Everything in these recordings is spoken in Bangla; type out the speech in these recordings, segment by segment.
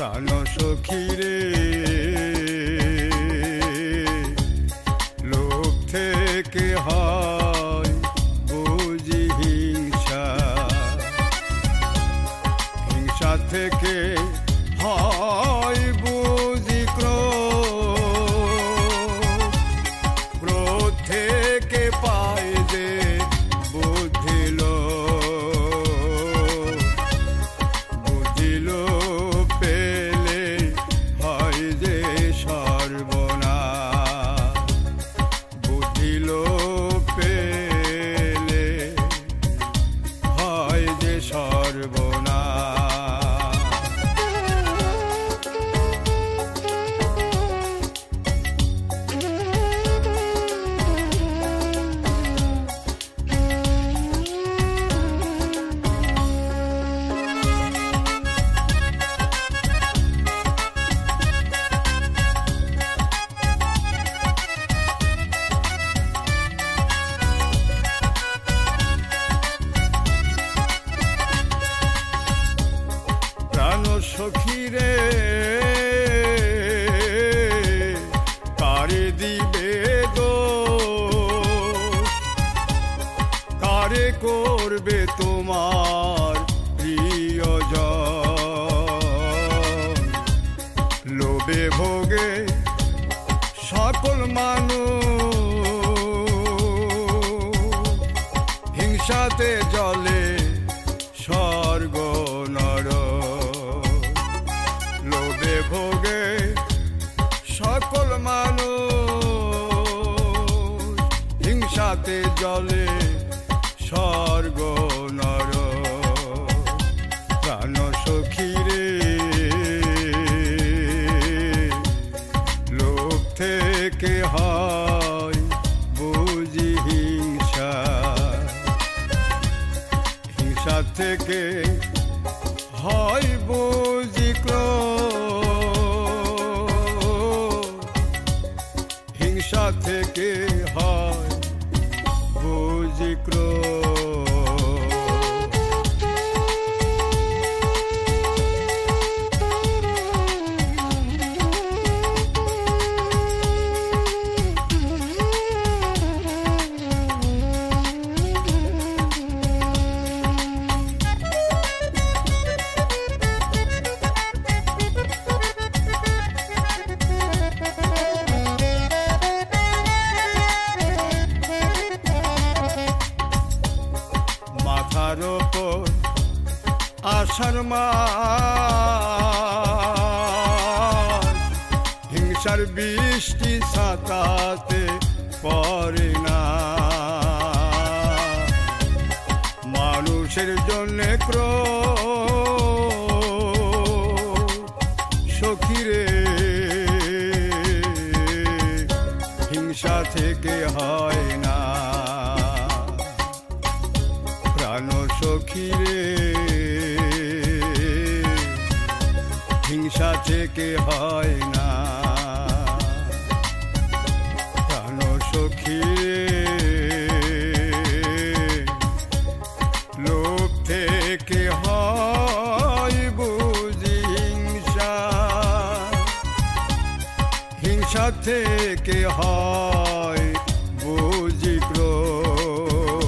প্রাণ সখীরে লোভ থেকে হয় বুঝি হিংসা, হিংসা থেকে হয় বুঝি ক্রোধ, ক্রোধ থেকে পায় যে বুদ্ধি লোভ, বুদ্ধি লোভ পেলে হয় যে সর্বনাশ, বুদ্ধি লোভ পেলে হয় যে সর্বনাশ। সখীরে কারে দিবে দোষ, কারে করবে তোমার প্রিয়জন, লোভে ভোগে সকল মানুষ, হিংসাতে জলে স্বর্গ নরক, লোভে ভোগে সকল মানুষ, হিংসাতে জলে স্বর্গ নরক। প্রাণ সখীরে লোভ থেকে হয় বুঝি হিংসা, হিংসা থেকে হয় বুঝি ক্রোধ, হিংসা থেকে হয় বুঝি ক্রোধ। মাথার ওপর আশার মাস, হিংসার বৃষ্টি ছাতাতে পড়ে না, মানুষের জন্য ক্রোধ সখীরে, হিংসা থেকে হয় না। প্রাণ সখীরে হিংসা থেকে হয় না, প্রাণ সখীরে লোভ থেকে হয় বুঝি হিংসা, হিংসা থেকে হয় বুঝি ক্রোধ,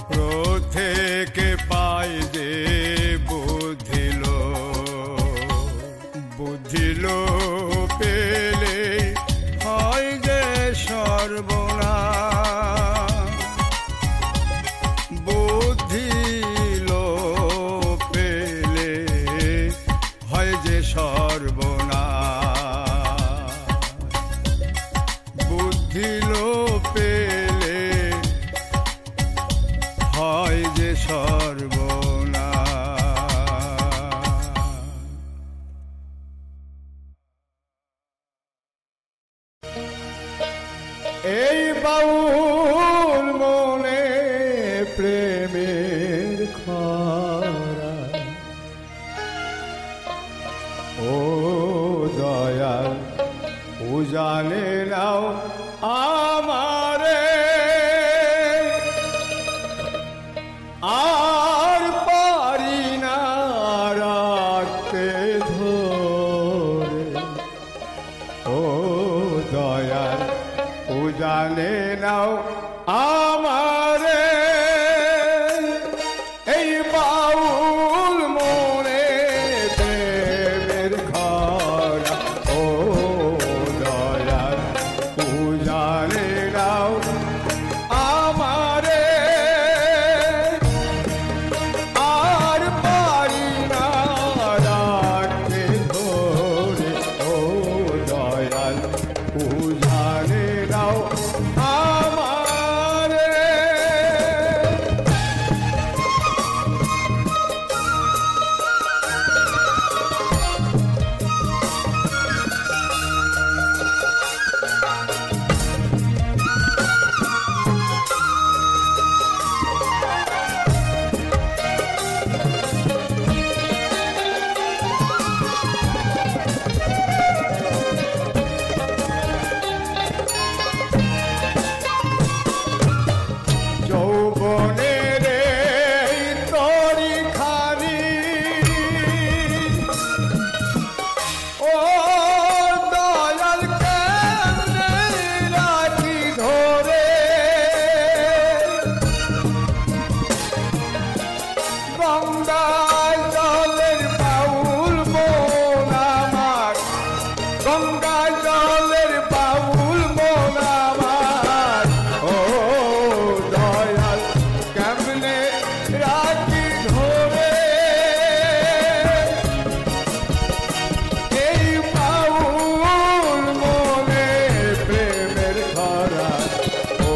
ক্রোধ থেকে পায় যে বুদ্ধি লোভ, বুদ্ধি লোভ পেলে হয় যে সর্বনাশ, বুদ্ধি লোভ পেলে হয় যে সর্বনাশ, বুদ্ধি লোভ পেলে হয় যে সর্বনাশ। এই বাউল মনে প্রেমের খরা, ও দয়াল উজানে নাও আমারে, আর পারি না রাখতে নাও আমারে এই বাউল মনে প্রেমের খরা ও দয়াল উজানে নাও আমারে আর পারি না রাখতে ধরে ও দয়াল উজানে নাও আমারে যৌবনের এই তরিখানি ও দয়াল কেমনে রাখি ধরে গঙ্গায় জলের বাউল মন আমার গঙ্গায় জলের বাউল মন আমার ও দয়াল কেমনে রাখি ধরে এই বাউল মনে প্রেমের খরা ও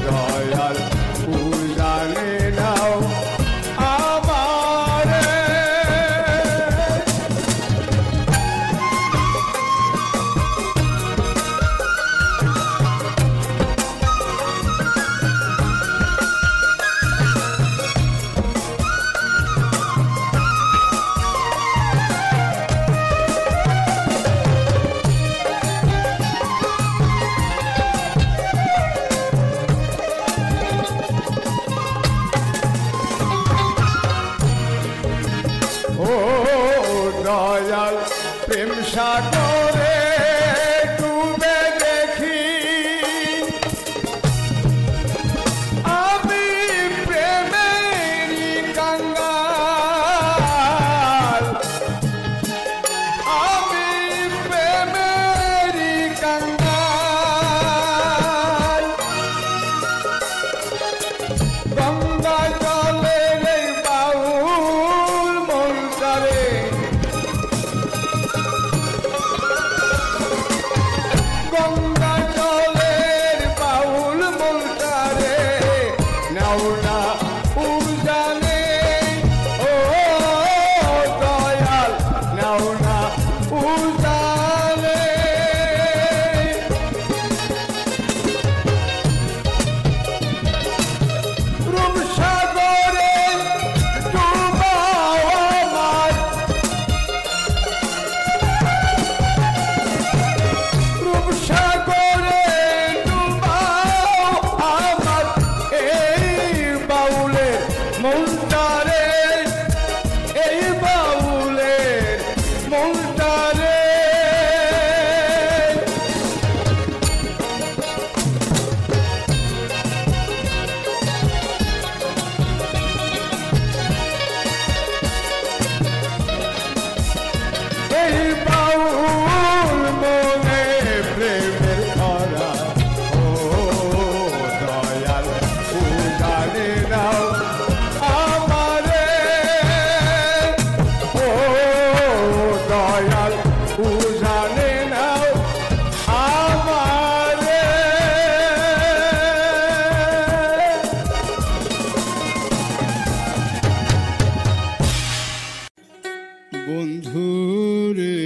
দয়াল উজানে নাও আমারে ও দয়াল প্রেম সাগরে ডুবে দেখি আমি প্রেমেরই কাঙ্গাল আমি প্রেমেরই কাঙ্গাল গঙ্গা জলের এই বাউল মনটারে গঙ্গা জলের বাউল মনটারে নাও না উজানে ও দয়াল নাও না উজানে রূপসাগরে ডুবাও আমার রূপসাগরে ডুবাও আমার এই বাউলের মনটারে এই বাউলের মনটারে এই বাউল মনে প্রেমের খরা ও দয়াল উজানে নাও আমারে ও দয়াল উজানে নাও আমারে বন্ধুরে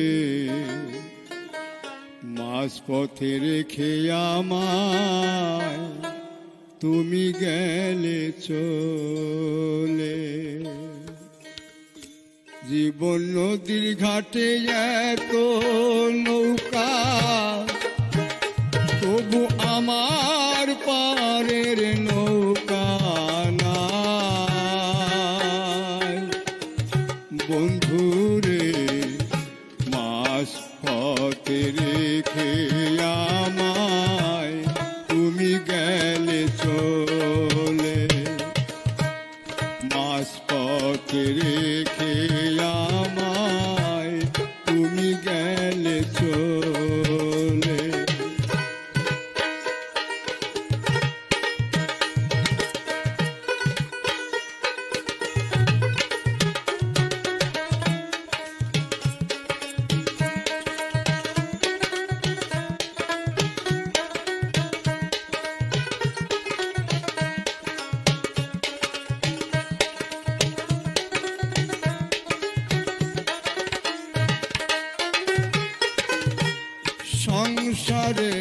মাঝ পথে রেখে আমায় তুমি গেলে চলে জীবন নদীর ঘাটে এত নৌকা তবু আমার পারের নৌকা নাই বন্ধুরে মাঝ পথে রেখে আমায় মাঝপথে রেখে আমায় তুমি গেলে চলে। সংসারে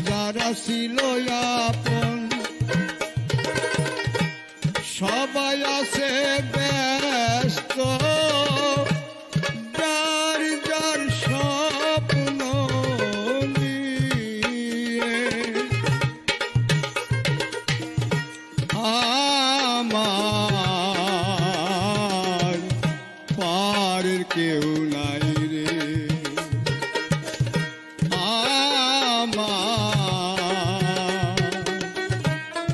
যারা ছিল আপন সবাই আছে ব্যস্ত, যার যার স্বপ্ন নিয়ে। আমার পারের কেউ নাই রে,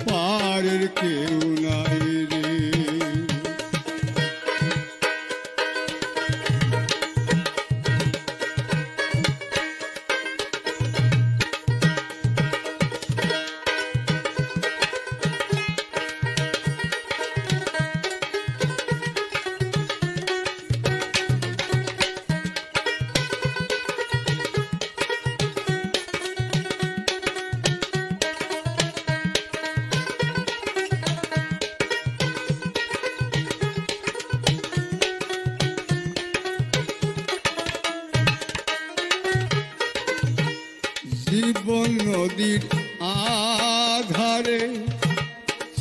পারের কেউ নাই রে। জীবন নদীর আধারে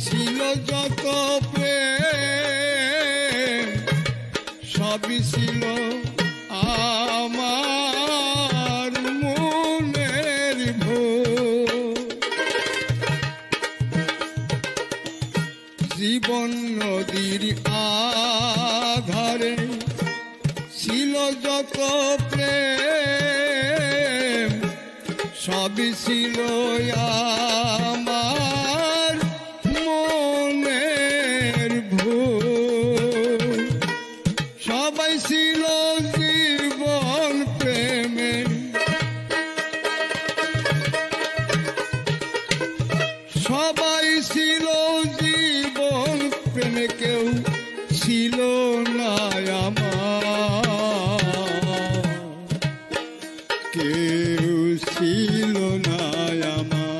ছিল যত প্রেম, সবই ছিল আমার মনের ভুল। জীবন নদীর আধারে ছিল যত প্রেম, সবই ছিল আমার মনের ভুল। সবাই ছিল জীবন প্রেমে, সবাই ছিল জীবন প্রেমে, কেউ ছিল না আমার, কেউ ছিল না আমার।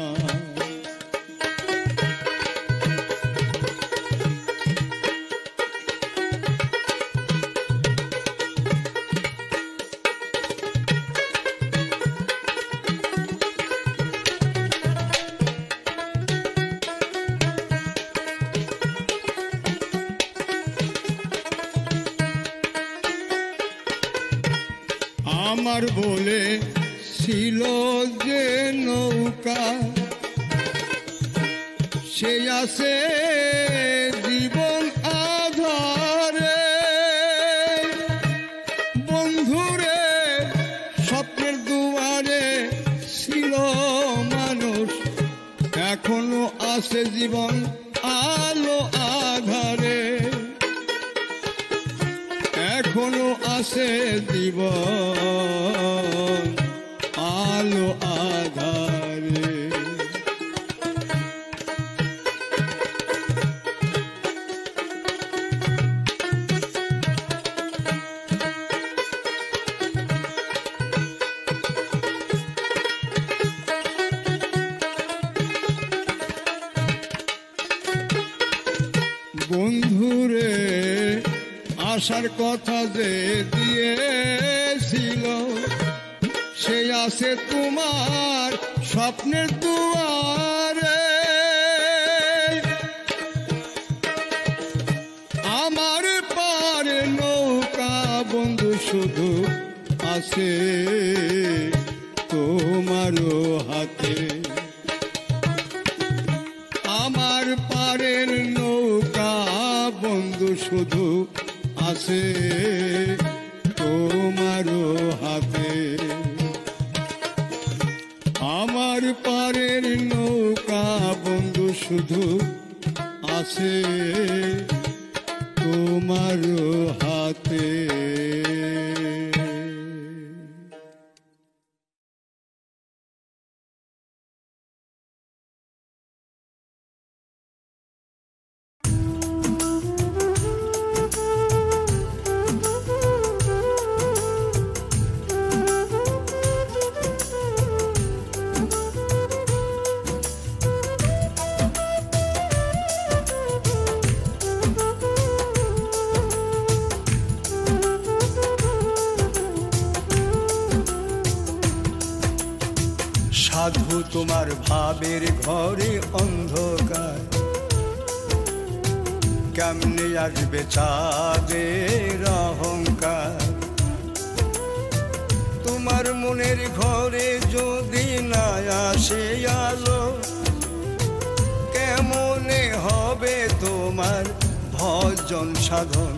আমার বলে ছিল যে নৌকা, সে আছে জীবন আধারে। বন্ধুরে স্বপ্নের দুয়ারে ছিল মানুষ, এখনো আছে জীবন আলো আধারে, এখনো আছে জীবন আলো আধারে। বন্ধুরে আসার কথা যে দিয়েছিল, সে আছে তোমার স্বপ্নের দুয়ারে। আমার পারে নৌকা বন্ধু শুধু আছে তোমারও হাতে। আমার পারের নৌকা বন্ধু শুধু আছে তোমারও হাতে। আমার পারের নৌকা বন্ধু শুধু আছে সাধু তোমার ভাবের ঘরে অন্ধকার, কেমনে আসবে চাঁদের অহংকার। তোমার মনের ঘরে যদি না আসে আলো, কেমনে হবে তোমার ভজন সাধন।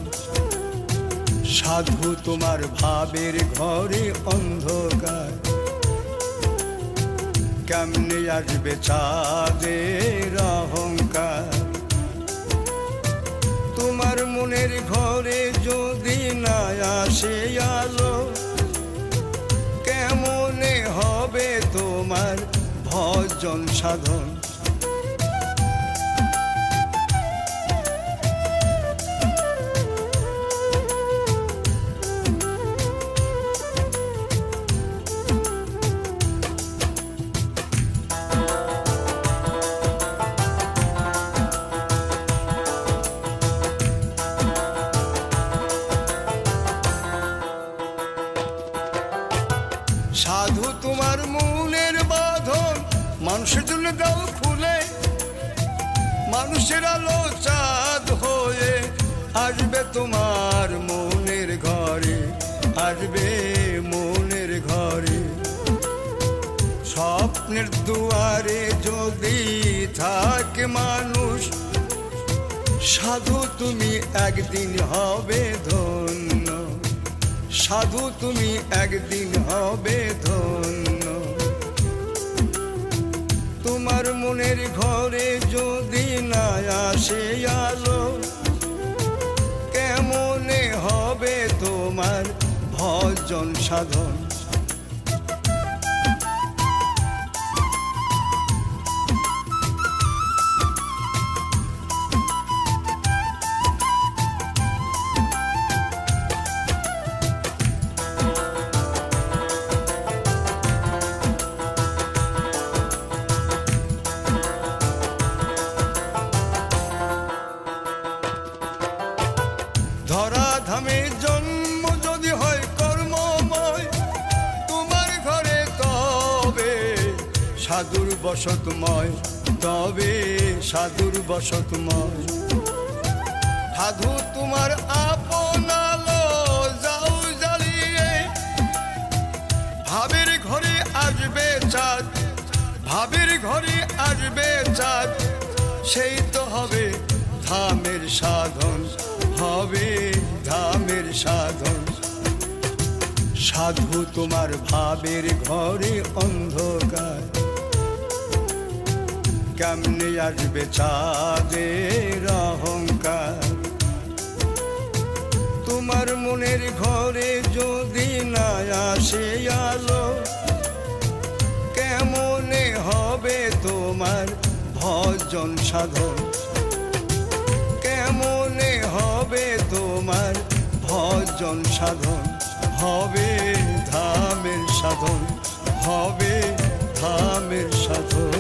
সাধু তোমার ভাবের ঘরে অন্ধকার, কেমনে আসবে চাঁদের অহংকার। তোমার মনের ঘরে যদি না আসে আলো, কেমনে হবে তোমার ভজন সাধন। সাধু তোমার মনের বাঁধন মানুষের জন্য দাও খুলে, মানুষের আলো চাঁদ হয়ে আসবে তোমার মনের ঘরে, আসবে মনের ঘরে। স্বপ্নের দুয়ারে যদি থাকে মানুষ, সাধু তুমি একদিন হবে ধন্য, সাধু তুমি একদিন হবে ধন্য। তোমার মনের ঘরে যদি না আসে আলো, কেমনে হবে তোমার ভজন সাধন। ধরাধামে জন্ম যদি হয় কর্মময়, তোমার ঘরে তবে সাধুর বসতময়, তবে সাধুর বসতময়। সাধু তোমার আপন আলো যাও জ্বালিয়ে, ভাবের ঘরে আসবে চাঁদ, ভাবের ঘরে আসবে চাঁদ। সেই তো হবে ধামের সাধন, হবে ধামের সাধন। সাধু তোমার ভাবের ঘরে অন্ধকার, কেমনে আসবে চাঁদের অহংকার। তোমার মনের ঘরে যদি না আসে আলো, কেমনে হবে তোমার ভজন সাধন। কেমনে হবে তোমার ভজন সাধন। হবে ধামের সাধন, হবে ধামের সাধন।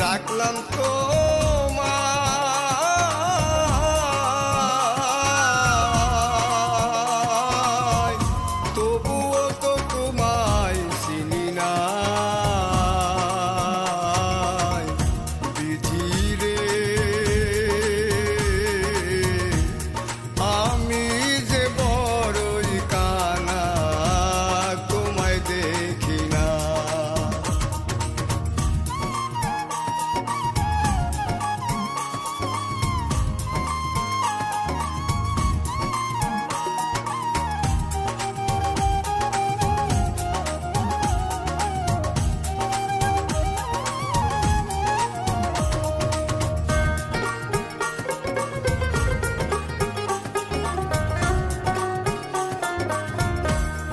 রাখলাম তো তবুও তো তোমায় চিনি না বিধি রে আমি যে বড়ই কানা তোমায় দেখি না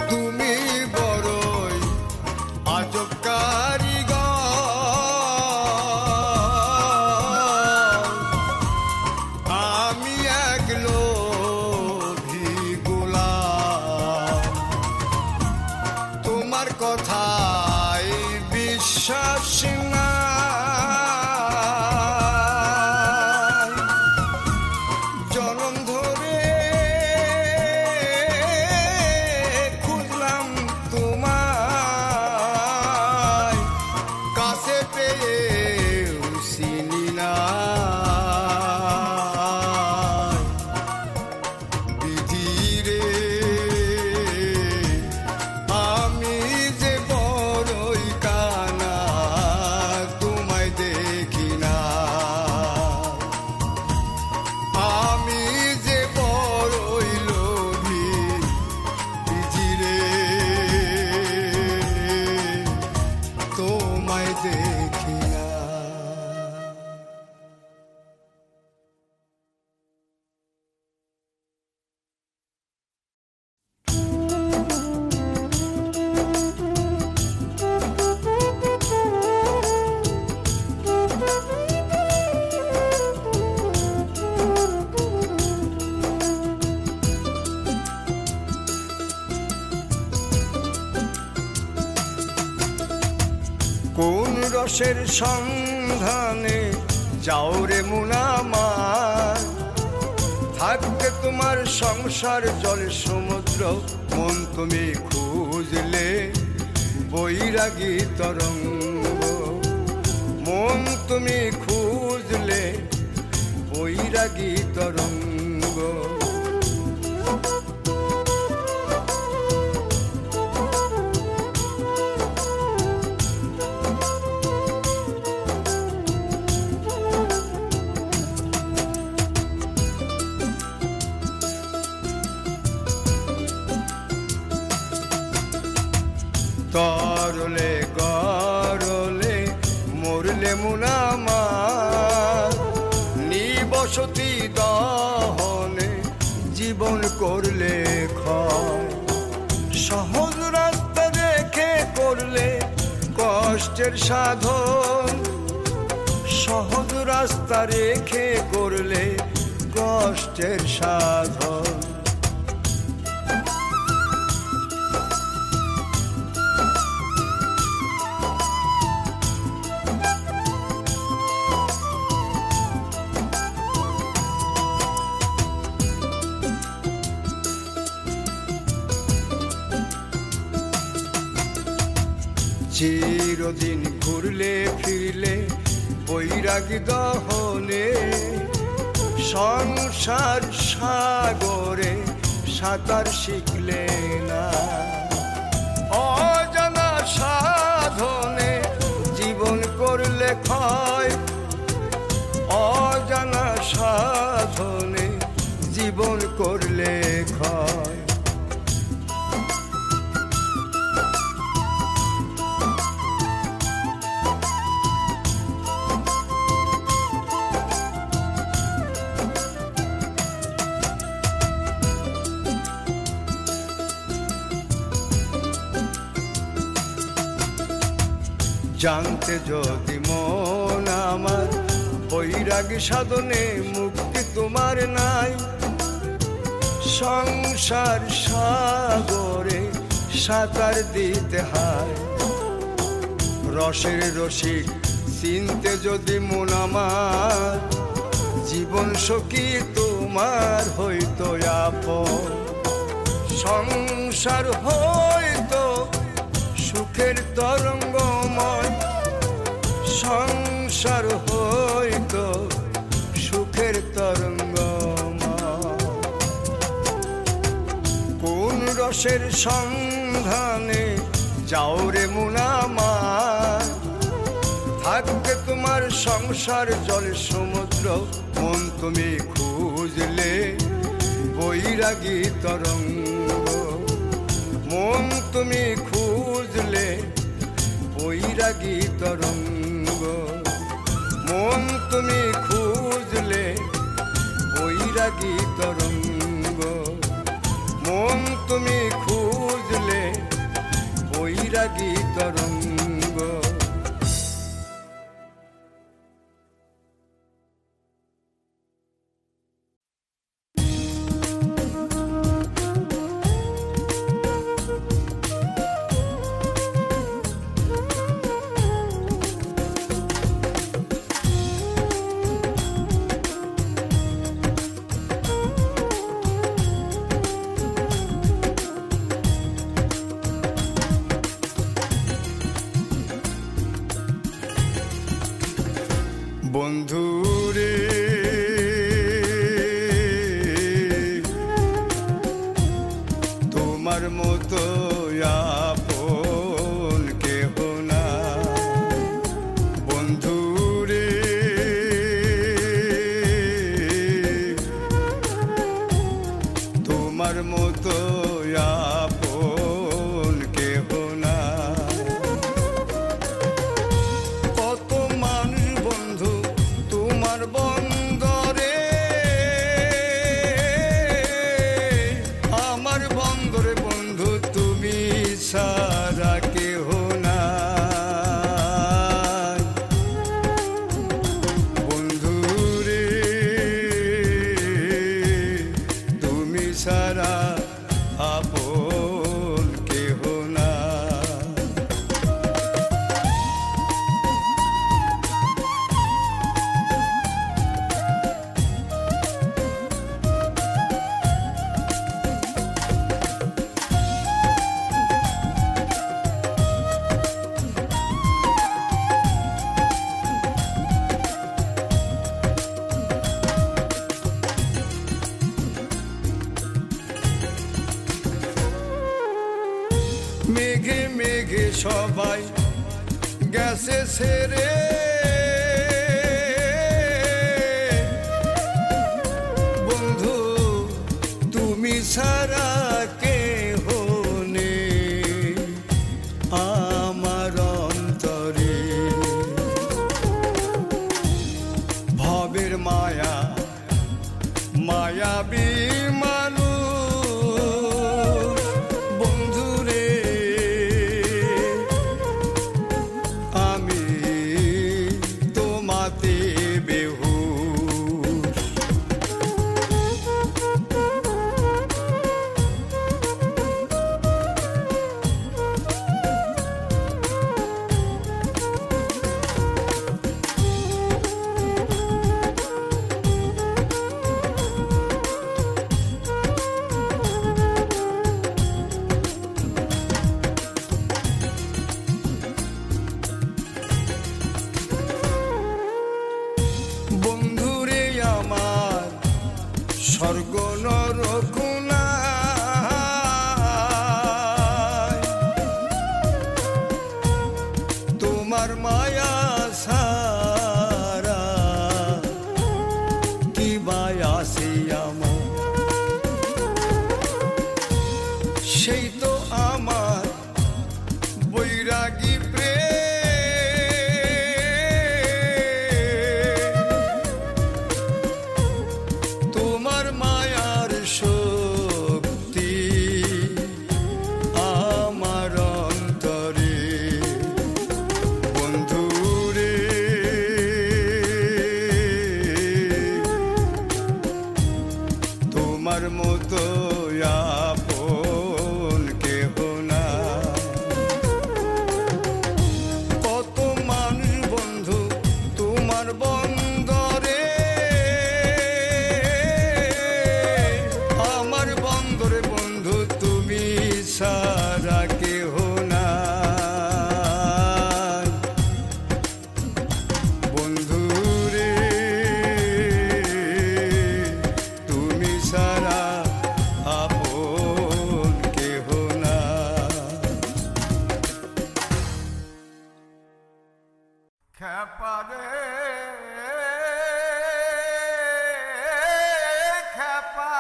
তুমি বড়ই আজব কারিগর আমি এক লোভী গোলাম তোমার কথায় বিশ্বাস নাই জনম ধরে খুঁজলাম তোমায় কাছে পেয়েও চিনি না বিধি রে আমি যে বড়ই কানা তোমায় দেখি না আমি যে বড়ই লোভী বিধি রে তোমায় দেখি না কোন রসের সন্ধানে যাও রে মুনামার থাকবে তোমার সংসার জল সমুদ্র মন তুমি খুঁজলে বৈরাগী তরঙ্গ মন তুমি খুঁজলে বৈরাগী তরঙ্গ তরলে গরলে মরলে মুনামার নিবসতি দহনে জীবন করলে ক্ষয় সহজ রাস্তা রেখে করলে কষ্টের সাধন সহজ রাস্তা রেখে করলে কষ্টের সাধন চিরদিন ঘুরলে ফিরলে বৈরাগী দহনে সংসার সাগরে সাঁতার শিখলে না অজানা সাধনে জীবন করলে ক্ষয় অজানা সাধনে জীবন করলে ক্ষয় জানতে যদি মন আমার বৈরাগী সাধনে মুক্তি তোমার নাই সংসার সাগরে সাঁতার দিতে হয় রসের রসিক চিনতে যদি মন আমার, জীবন সখী তোমার হইতো আপন। সংসার হইতো সুখের তরঙ্গময়, সংসার হইতো সুখের তরঙ্গময়। কোন রসের সন্ধানে যাও রে মন আমার, থাকবে তোমার সংসার জল সমুদ্র। মন তুমি খুঁজলে বৈরাগী তরঙ্গ, মন তুমি খুঁজলে বৈরাগী তরঙ্গ, মন তুমি খুঁজলে বৈরাগী তরঙ্গ, মন তুমি খুঁজলে বৈরাগী তরঙ্গ। বন্ধুরে তোমার মতো আপন কেহ না, বন্ধুরে তোমার মতো আপন কেহ না। কত মানুষ বন্ধু তোমার বন্দরে, আমার বন্দরে বন্ধু তুমি ছাড়া কেহ নাই। বন্ধুরে তুমি ছাড়া আপন কেহ না। মেঘে মেঘে সবাই গেছে ছেড়ে, বন্ধু তুমি ছাড়া কেহ নেই আমার অন্তরে। ভবের মায়া মায়াবী মানুষ, বন্ধুরে আমি তোমাতে বেহুশ। বন্ধুরে আমার স্বর্গ নরক নাই, তোমার মায়া ছাড়া কি বায়াসি আমার। সেই তো আমার বৈরাগী প্রেম, তোমার মায়ার শোক খেপারে খেপা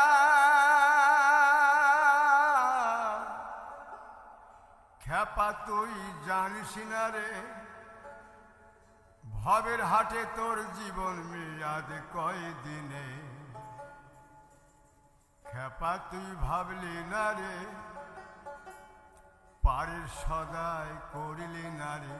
খেপা তুই জানিস না রে ভবের হাটে তোর জীবন মেয়াদ কয় দিনে খেপা তুই ভাবলি না রে পারের সদাই করিলি না রে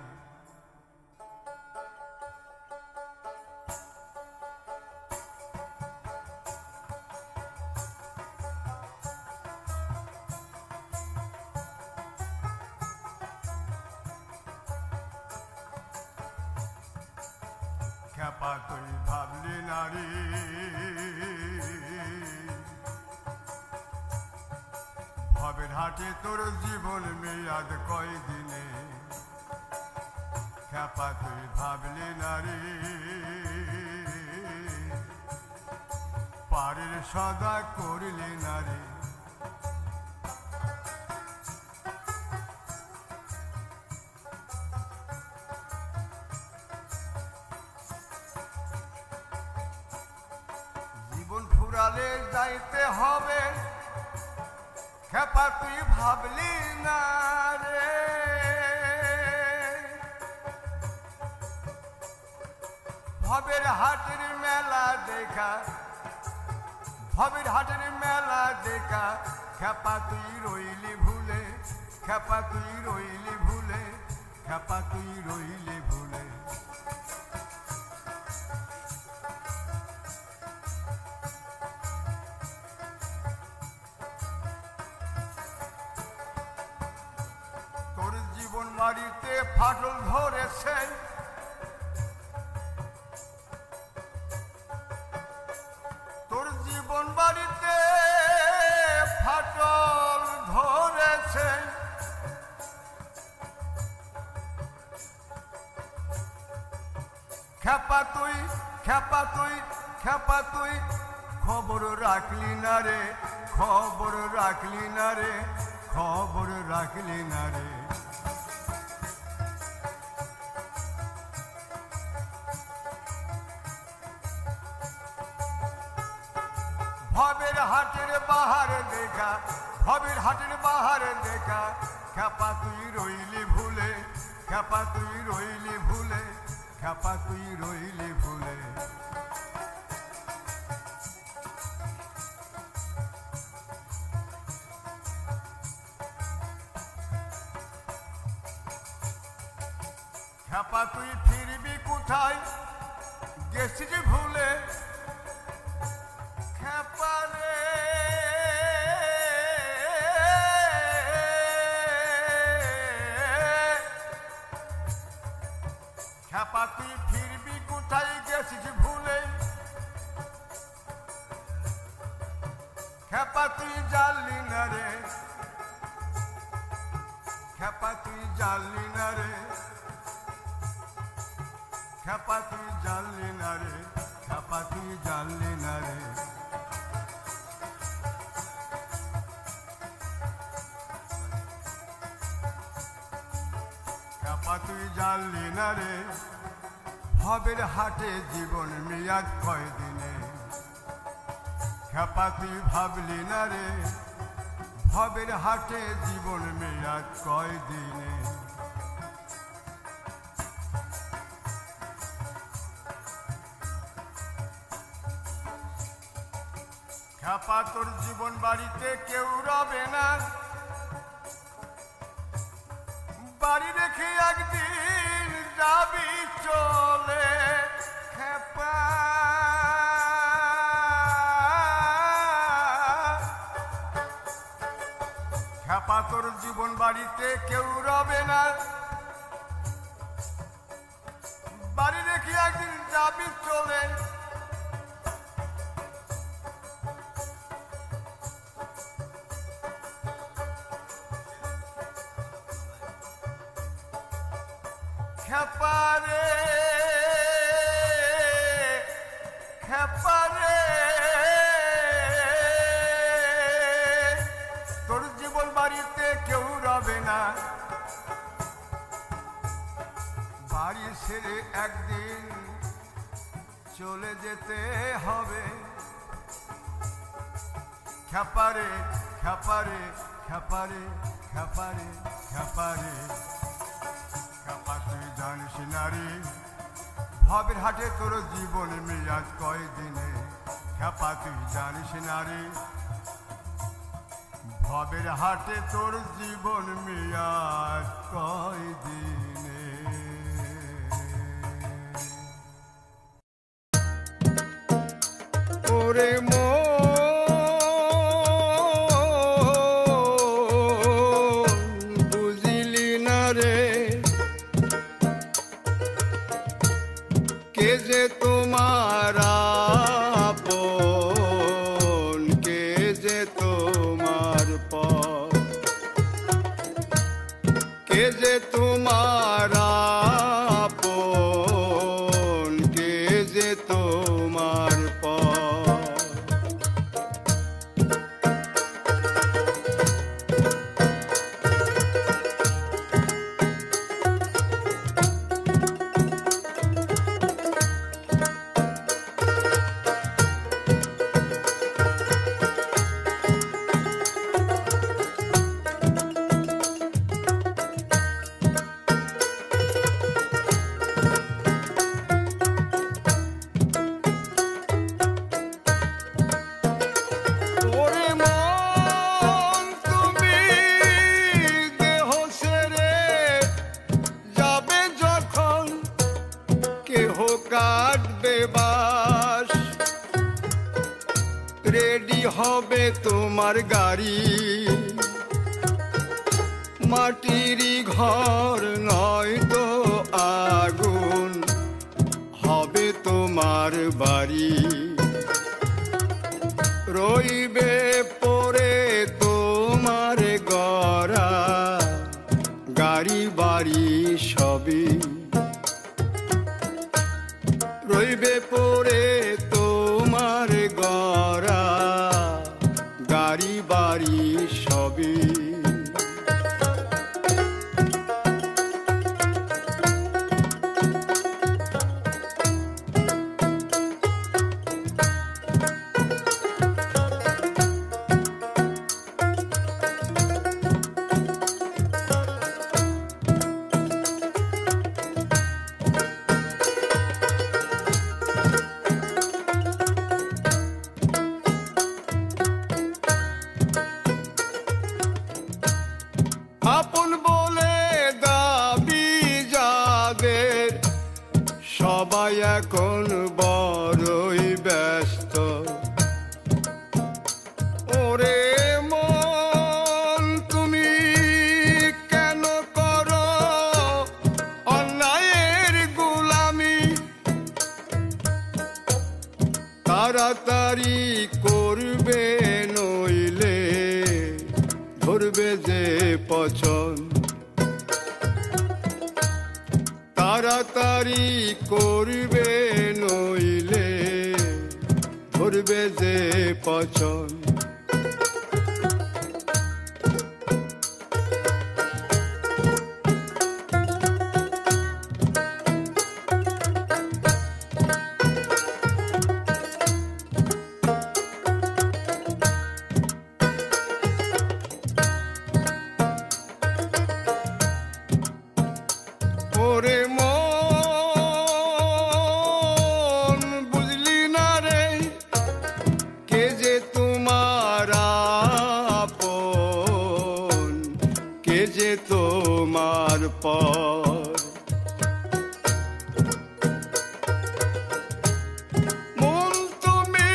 খেপা তুই ভাবলি নারী ভবের হাটে তোর জীবন মেয়াদ কয় দিনে খেপা তুই ভাবলি নারী পারের সদা করিলি নারী ফুরালে যাইতে হবে খেপা তুই ভাবলি না রে ভবের হাটের মেলা দেখা ভবের হাটের মেলা দেখা খেপা তুই রইলি ভুলে খেপা তুই রইলি ভুলে খেপা তুই রইলি ভুলে জীবন বাড়িতে ফাটল ধরেছে তোর জীবন বাড়িতে ফাটল ধরেছে খেপা তুই খেপা তুই খেপা তুই খবর রাখলি না রে খবর রাখলি না রে খবর রাখলি না রে ভবের হাটের বাহার দেখা ভবের হাটের বাহার দেখা খেপা তুই রইলি ভুলে খেপা তুই রইলি ভুলে খেপা তুই রইলি ভুলে খেপা তুই ফিরবি কোথায় গেছিস ভুলে খেপা রে খেপা তুই ফিরবি কোথায় গেছিস ভুলে খেপা তুই জানলি না রে খেপা তুই জানলি না রে খেপা তুই জানলি না রে খেপা তুই জানলি না রে খেপা তুই জানলি না রে ভবের হাটে জীবন মেয়াদ কয় দিনে খেপা তুই ভাবলি না রে ভবের হাটে জীবন মেয়াদ কয় দিনে খেপা তোর জীবন বাড়িতে কেউ রবে না বাড়ি রেখে একদিন যাবি চলে খেপা খেপা তোর জীবন বাড়িতে কেউ রবে না বাড়ি রেখে একদিন যাবি চলে খেপা রে খেপা রে তোর জীবন বাড়িতে কেউ রবে না একদিন চলে যেতে হবে। খ্যাপারে খ্যাপারে খ্যাপারে খ্যাপারে খ্যাপারে খ্যাপা তুই জানিস নারী ভবের হাটে তোর জীবন মেয়াদ কয়দিনে। খ্যাপা তুই জানিস নারী ভবের হাটে তোর জীবন মেয়াদ কয়দিনে। ওরে বুঝিলি না রে কে যে তোমার আপন, কে যে তোমার পর, কে যে তোমার আপন, কে যে তোমার পর। কাটবে বাস রেডি হবে তোমার গাড়ি, মাটিরই ঘর নয় তো আগুন হবে তোমার বাড়ি। রইবে পরে তোমার গড়া গাড়ি বাড়ি সবই, রইবে পরে তোমার গড়া গাড়ি বাড়ি সবই। আপন বলে দাবি যাদের সবাই এখন বড়ই ব্যস্ত। ওরে মন তুমি কেন করো অন্যায়ের গোলামি, তাড়াতাড়ি করবে নইলে ধরবে যে পছন। তাড়াতাড়ি করবে নইলে ধরবে যে পছন। ওরে মন বুঝলি না রে কে যে তোমার আপন, কে যে তোমার পর। মন তুমি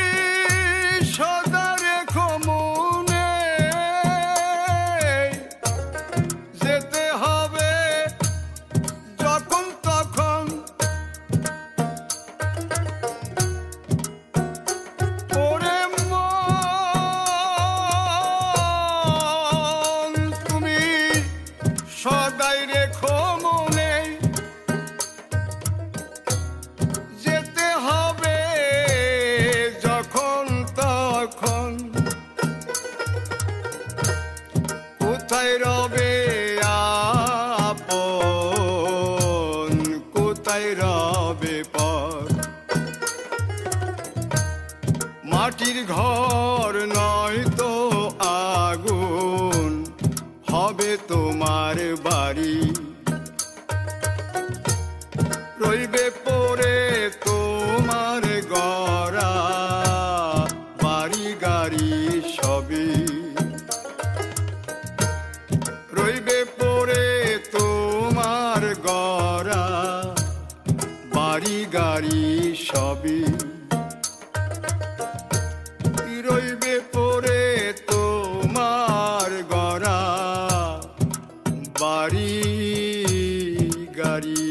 সদা রেখো মনে, যেতে হবে যখন তখন। ওরে মন তুমি সদাই রেখো হবে পর। মাটির ঘর নয় তো আগুন হবে তোমার বাড়ি, রইবে পড়ে তোমার গড়া বাড়ি গাড়ি সবই, রইবে পড়ে তোমার গড়া বাড়ি গাড়ি সবই, রইবে পড়ে তোমার গড়া বাড়ি গাড়ি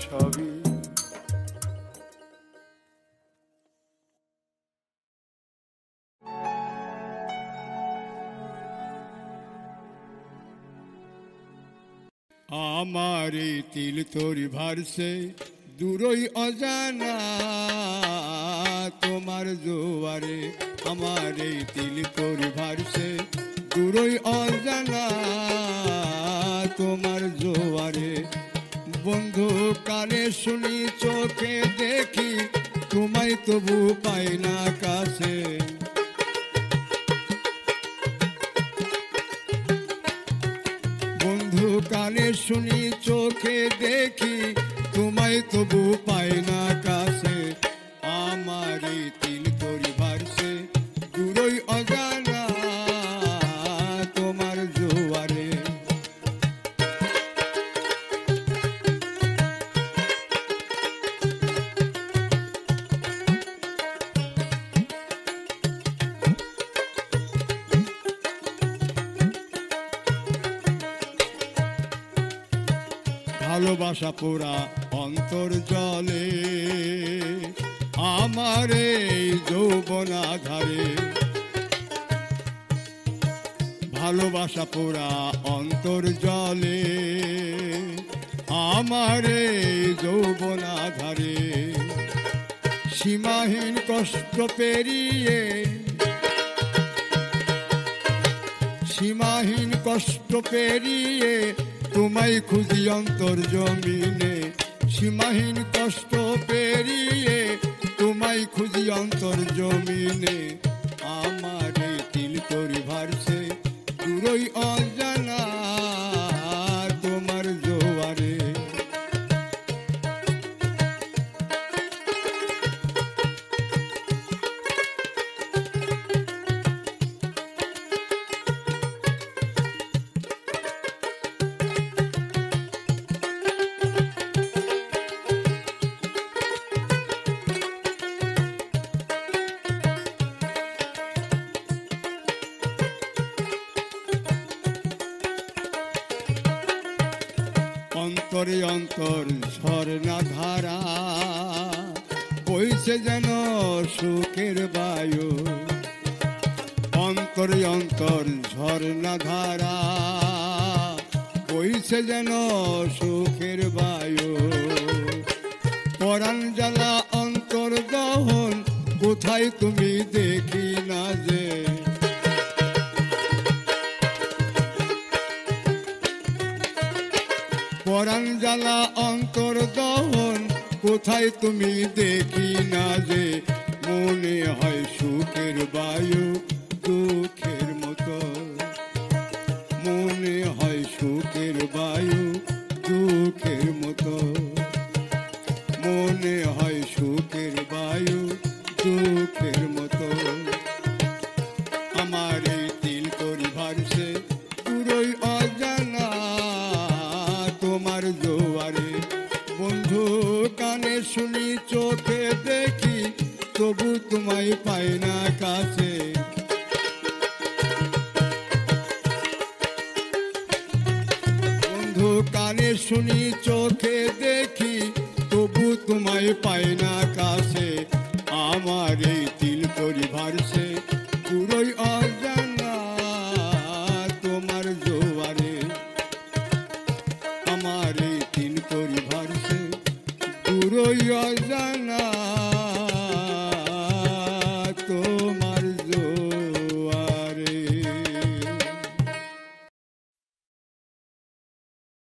সবই। আমার এই তিল তোরি ভারসে দূরই অজানা তোমার জোয়ারে, আমার এই তিল তোরি ভারসে দূরই অজানা তোমার জোয়ারে। বন্ধু কানে শুনি চোখে দেখি তোমায় তবু পাই না কাছে, বন্ধু কানে শুনি চোখে দেখি তোমায় তবু পাই না কাছে। আমার এই তিল তোরি ভারসে দূরই অজানা তোমার জোয়ারে। ভালোবাসা পোড়া অন্তর জলে আমার এই যৌবন আধারে, ভালোবাসা পোড়া অন্তর জলে আমার এই যৌবন আধারে। সীমাহীন কষ্ট পেরিয়ে, সীমাহীন কষ্ট পেরিয়ে তোমায় খুঁজি অন্তর জমিনে, সীমাহীন কষ্ট পেরিয়ে তোমায় খুঁজি অন্তর জমিনে। আমার এই তিল তোরি ভারসে দূরই অজানা তোমার জোয়ারে। অন্তরে অন্তর ঝরনা ধারা বইছে যেন সুখের বায়ু, অন্তরে অন্তর ঝরনা ধারা বইছে যেন সুখের বায়ু। পরাণ জ্বালা অন্তর দহন কোথায় তুমি দেখি না যে, পরাণ জ্বালা অন্তর দহন কোথায় তুমি দেখি না যে। মনে হয় সুখের বায়ু দুঃখের মতো, মনে হয় সুখের বায়ু দুঃখের মতো, মনে হয় সুখের বায়ু দুঃখের মতো। আমার এই তিল তোরি ভারসে পুরোই অজানা তোমার জোয়ারে। বন্ধু কানে শুনি চোখে দেখি তবু তোমায় পাই না কাছে, বন্ধু কানে শুনি চোখে দেখি তবু তোমায় পাই না কাছে। আমার এই তিল তোরি ভারসে পুরোই অজানা তোমার জোয়ারে। আমার এই তিল তোরি ভারসে পুরোই অজানা